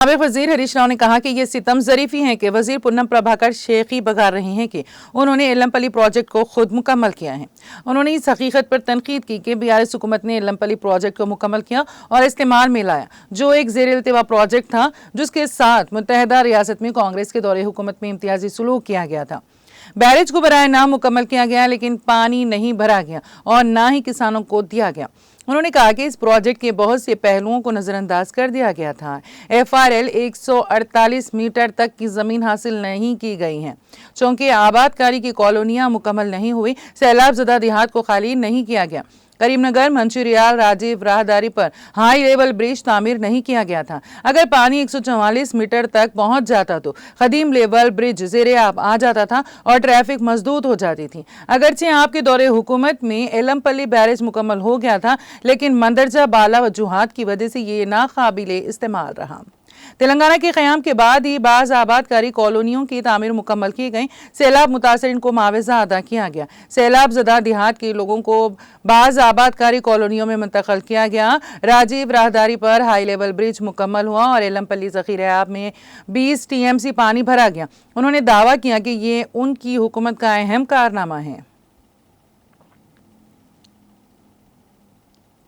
साबिक वजीर हरीश राव ने कहा कि ये सितम ज़रीफी है कि वजीर पूनम प्रभाकर शेखी बघार रहे हैं कि उन्होंने एलमपल्ली प्रोजेक्ट को खुद मुकम्मल किया है। उन्होंने इस हकीकत पर तनकीद की कि बीआरएस हुकूमत ने एलमपल्ली प्रोजेक्ट को मुकम्मल किया और इस्तेमाल में लाया, जो एक ज़ेर-ए-इल्तिवा प्रोजेक्ट था जिसके साथ मुत्तहदा रियासत में कांग्रेस के दौरे हुकूमत में इम्तियाजी सलूक किया गया था। बैरेज को बराए नाम मुकम्मल किया गया, लेकिन पानी नहीं भरा गया और ना ही किसानों को दिया गया। उन्होंने कहा कि इस प्रोजेक्ट के बहुत से पहलुओं को नजरअंदाज कर दिया गया था। FRL 148 मीटर तक की जमीन हासिल नहीं की गई है, चूंकि आबादकारी की कॉलोनियां मुकम्मल नहीं हुई। सैलाब ज़दा देहात को खाली नहीं किया गया। करीमनगर मंचिरियाल राजीव राहदारी पर हाई लेवल ब्रिज तामीर नहीं किया गया था। अगर पानी 144 मीटर तक पहुंच जाता तो कदीम लेवल ब्रिज ज़ेरे आब आ जाता था और ट्रैफिक मजदूद हो जाती थी। अगरचे आपके दौरे हुकूमत में एलमपल्ली बैरेज मुकम्मल हो गया था, लेकिन मंदरजा बाला वजूहात की वजह से ये नाकाबिले इस्तेमाल रहा। तेलंगाना के क़याम के बाद ही बाज़ आबादकारी कॉलोनियों की तामीर मुकम्मल की गई। सैलाब मुतासरीन को मुआवजा अदा किया गया। सैलाब ज़दा देहात के लोगों को बाज़ आबादकारी कॉलोनियों में मुंतकिल किया गया। राजीव राहदारी पर हाई लेवल ब्रिज मुकम्मल हुआ और एलमपल्ली ज़ख़ीरा-ए-आब में 20 TMC पानी भरा गया। उन्होंने दावा किया कि ये उनकी हुकूमत का अहम कारनामा है।